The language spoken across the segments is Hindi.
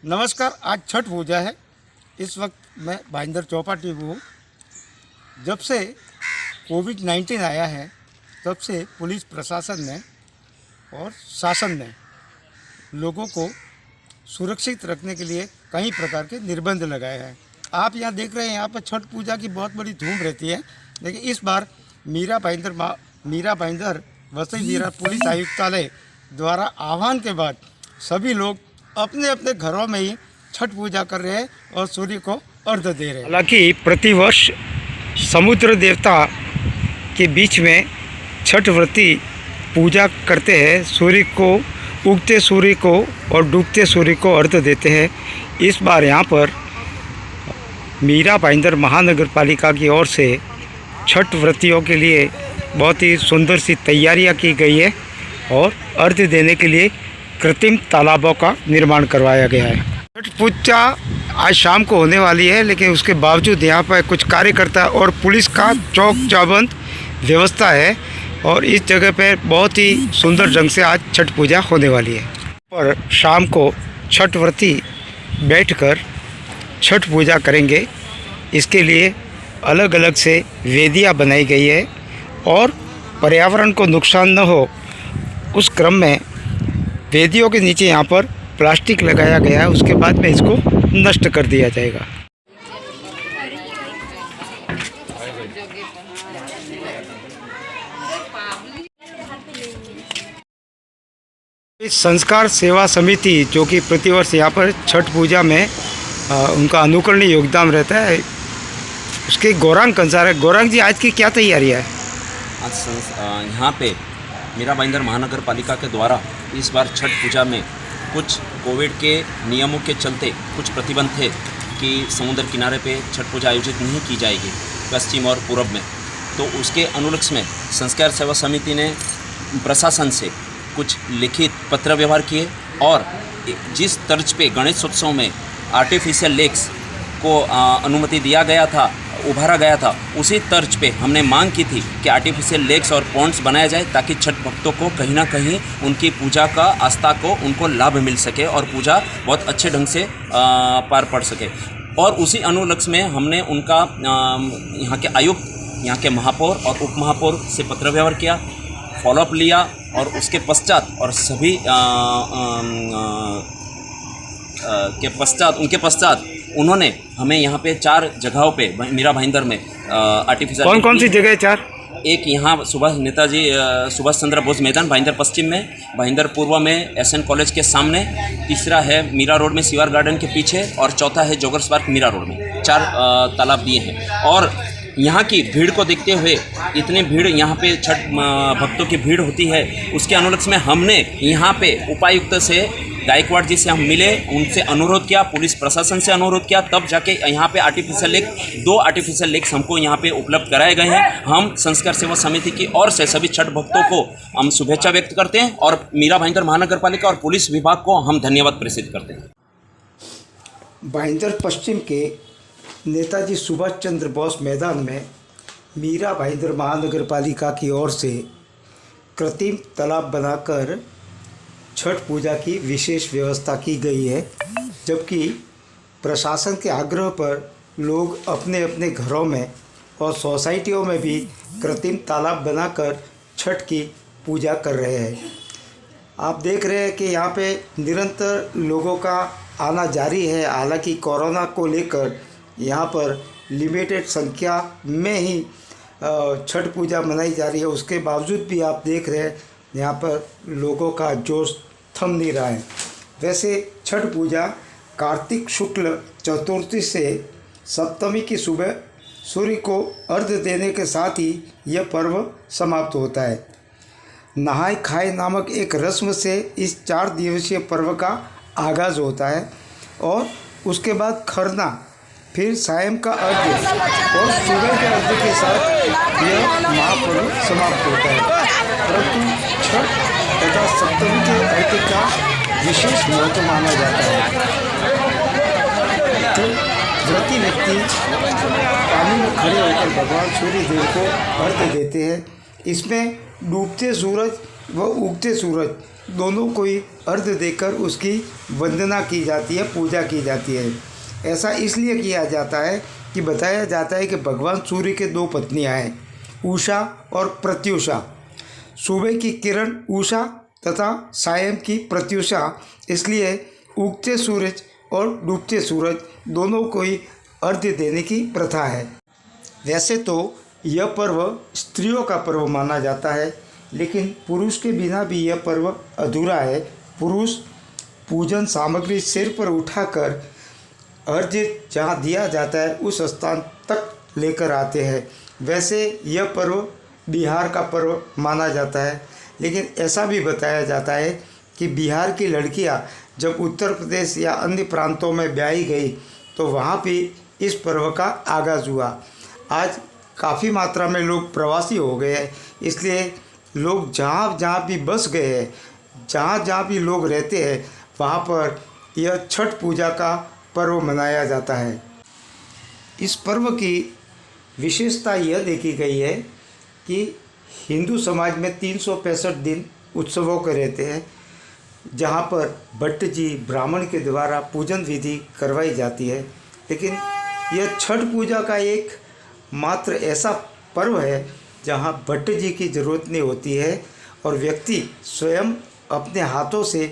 नमस्कार। आज छठ पूजा है। इस वक्त मैं भाईंदर चौपाटी में हूँ। जब से कोविड-19 आया है तब से पुलिस प्रशासन ने और शासन ने लोगों को सुरक्षित रखने के लिए कई प्रकार के निर्बंध लगाए हैं। आप यहाँ देख रहे हैं, यहाँ पर छठ पूजा की बहुत बड़ी धूम रहती है। लेकिन इस बार मीरा भाईंदर वसई विरार पुलिस आयुक्तालय द्वारा आह्वान के बाद सभी लोग अपने अपने घरों में ही छठ पूजा कर रहे हैं और सूर्य को अर्घ्य दे रहे हैं। हालांकि प्रतिवर्ष समुद्र देवता के बीच में छठ व्रती पूजा करते हैं। सूर्य को, उगते सूर्य को और डूबते सूर्य को अर्घ्य देते हैं। इस बार यहाँ पर मीरा भाईंदर महानगर पालिका की ओर से छठ व्रतियों के लिए बहुत ही सुंदर सी तैयारियां की गई है और अर्घ्य देने के लिए कृत्रिम तालाबों का निर्माण करवाया गया है। छठ पूजा आज शाम को होने वाली है, लेकिन उसके बावजूद यहाँ पर कुछ कार्यकर्ता और पुलिस का चौक चौबंद व्यवस्था है और इस जगह पर बहुत ही सुंदर ढंग से आज छठ पूजा होने वाली है। और शाम को छठ व्रती बैठकर छठ पूजा करेंगे। इसके लिए अलग अलग से वेदियाँ बनाई गई है और पर्यावरण को नुकसान न हो उस क्रम में वेदियों के नीचे यहाँ पर प्लास्टिक लगाया गया है। उसके बाद में इसको नष्ट कर दिया जाएगा। इस संस्कार सेवा समिति जो कि प्रतिवर्ष यहाँ पर छठ पूजा में उनका अनुकरणीय योगदान रहता है, उसके गौरांग कंसार है। गौरांग जी, आज की क्या तैयारी है? आज यहाँ पे मीरा भाईंदर महानगर पालिका के द्वारा इस बार छठ पूजा में कुछ कोविड के नियमों के चलते कुछ प्रतिबंध थे कि समुद्र किनारे पे छठ पूजा आयोजित नहीं की जाएगी पश्चिम और पूर्व में। तो उसके अनुलक्ष्य में संस्कार सेवा समिति ने प्रशासन से कुछ लिखित पत्र व्यवहार किए और जिस तर्ज पे गणेशोत्सव में आर्टिफिशियल लेक्स को अनुमति दिया गया था, उभारा गया था, उसी तर्ज पे हमने मांग की थी कि आर्टिफिशियल लेक्स और पॉन्ड्स बनाया जाए ताकि छठ भक्तों को कहीं ना कहीं उनकी पूजा का आस्था को उनको लाभ मिल सके और पूजा बहुत अच्छे ढंग से पार पड़ सके। और उसी अनुलक्ष्य में हमने उनका यहाँ के आयुक्त, यहाँ के महापौर और उप महापौर से पत्र व्यवहार किया, फॉलोअप लिया और उसके पश्चात और सभी उनके पश्चात उन्होंने हमें यहाँ पे 4 जगहों पे मीरा भाईंदर में आर्टिफिशियल कौन सी जगह है 4? एक यहाँ सुभाष चंद्र बोस मैदान भाईंदर पश्चिम में, भाईंदर पूर्व में एसएन कॉलेज के सामने, तीसरा है मीरा रोड में शिवार गार्डन के पीछे और चौथा है जोगर्स पार्क मीरा रोड में। 4 तालाब दिए हैं। और यहाँ की भीड़ को देखते हुए, इतनी भीड़ यहाँ पे छठ भक्तों की भीड़ होती है, उसके अनुलक्ष्य में हमने यहाँ पे उपायुक्त से गायकवाड़ जी से हम मिले, उनसे अनुरोध किया, पुलिस प्रशासन से अनुरोध किया, तब जाके यहाँ पे आर्टिफिशियल लेक 2 आर्टिफिशियल लेक्स हमको यहाँ पे उपलब्ध कराए गए हैं। हम संस्कार सेवा समिति की ओर से सभी छठ भक्तों को हम शुभेच्छा व्यक्त करते हैं और मीरा भाईंदर महानगर पालिका और पुलिस विभाग को हम धन्यवाद प्रेषित करते हैं। भाईंदर पश्चिम के नेताजी सुभाष चंद्र बोस मैदान में मीरा भाईंदर महानगर पालिका की ओर से कृत्रिम तालाब बनाकर छठ पूजा की विशेष व्यवस्था की गई है, जबकि प्रशासन के आग्रह पर लोग अपने अपने घरों में और सोसाइटियों में भी कृत्रिम तालाब बनाकर छठ की पूजा कर रहे हैं। आप देख रहे हैं कि यहाँ पे निरंतर लोगों का आना जारी है। हालांकि कोरोना को लेकर यहाँ पर लिमिटेड संख्या में ही छठ पूजा मनाई जा रही है। उसके बावजूद भी आप देख रहे हैं यहाँ पर लोगों का जोश थम नहीं रहा है। वैसे छठ पूजा कार्तिक शुक्ल चतुर्थी से सप्तमी की सुबह सूर्य को अर्घ्य देने के साथ ही यह पर्व समाप्त होता है। नहाय खाए नामक एक रस्म से इस 4 दिवसीय पर्व का आगाज़ होता है और उसके बाद खरना, फिर सायं का अर्घ्य और सुबह के अर्घ्य के साथ यह महापर्व समाप्त होता है। परंतु छठ तथा सप्तमी के अर्घ्य का विशेष महत्व माना जाता है। तो व्रती व्यक्ति पानी में खड़े होकर भगवान सूर्य देव को अर्घ्य देते हैं। इसमें डूबते सूरज व उगते सूरज दोनों को ही अर्घ्य देकर उसकी वंदना की जाती है, पूजा की जाती है। ऐसा इसलिए किया जाता है कि बताया जाता है कि भगवान सूर्य के दो पत्नियां हैं, उषा और प्रत्युषा। सुबह की किरण उषा तथा सायं की प्रत्युषा, इसलिए उगते सूरज और डूबते सूरज दोनों को ही अर्घ्य देने की प्रथा है। वैसे तो यह पर्व स्त्रियों का पर्व माना जाता है, लेकिन पुरुष के बिना भी यह पर्व अधूरा है। पुरुष पूजन सामग्री सिर पर उठाकर अर्घ्य जहाँ दिया जाता है उस स्थान तक लेकर आते हैं। वैसे यह पर्व बिहार का पर्व माना जाता है, लेकिन ऐसा भी बताया जाता है कि बिहार की लड़कियां जब उत्तर प्रदेश या अन्य प्रांतों में ब्याही गई तो वहाँ भी इस पर्व का आगाज़ हुआ। आज काफ़ी मात्रा में लोग प्रवासी हो गए हैं, इसलिए लोग जहाँ जहाँ भी बस गए हैं, जहाँ जहाँ भी लोग रहते हैं, वहाँ पर यह छठ पूजा का पर्व मनाया जाता है। इस पर्व की विशेषता यह देखी गई है कि हिंदू समाज में 365 दिन उत्सवों के रहते हैं, जहाँ पर भट्ट जी ब्राह्मण के द्वारा पूजन विधि करवाई जाती है। लेकिन यह छठ पूजा का एक मात्र ऐसा पर्व है जहाँ भट्ट जी की ज़रूरत नहीं होती है और व्यक्ति स्वयं अपने हाथों से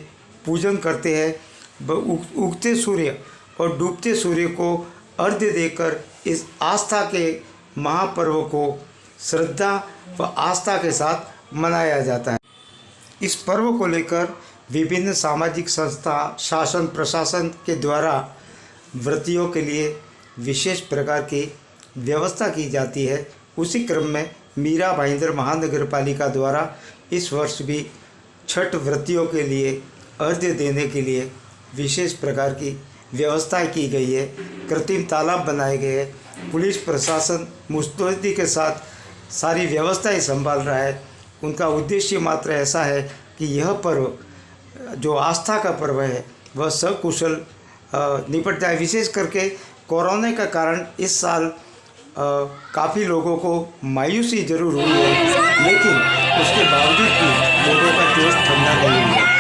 पूजन करते हैं। उगते सूर्य और डूबते सूर्य को अर्घ्य देकर इस आस्था के महापर्व को श्रद्धा व आस्था के साथ मनाया जाता है। इस पर्व को लेकर विभिन्न सामाजिक संस्था, शासन प्रशासन के द्वारा व्रतियों के लिए विशेष प्रकार की व्यवस्था की जाती है। उसी क्रम में मीरा भाईंदर महानगर पालिका द्वारा इस वर्ष भी छठ व्रतियों के लिए अर्घ्य देने के लिए विशेष प्रकार की व्यवस्था की गई है। कृत्रिम तालाब बनाए गए हैं। पुलिस प्रशासन मुस्तैदी के साथ सारी व्यवस्थाएं संभाल रहा है। उनका उद्देश्य मात्र ऐसा है कि यह पर्व जो आस्था का पर्व है वह सकुशल निपट जाए। विशेष करके कोरोना का कारण इस साल काफ़ी लोगों को मायूसी जरूर हुई है, लेकिन उसके बावजूद भी लोगों का जोश ठंडा नहीं हुआ।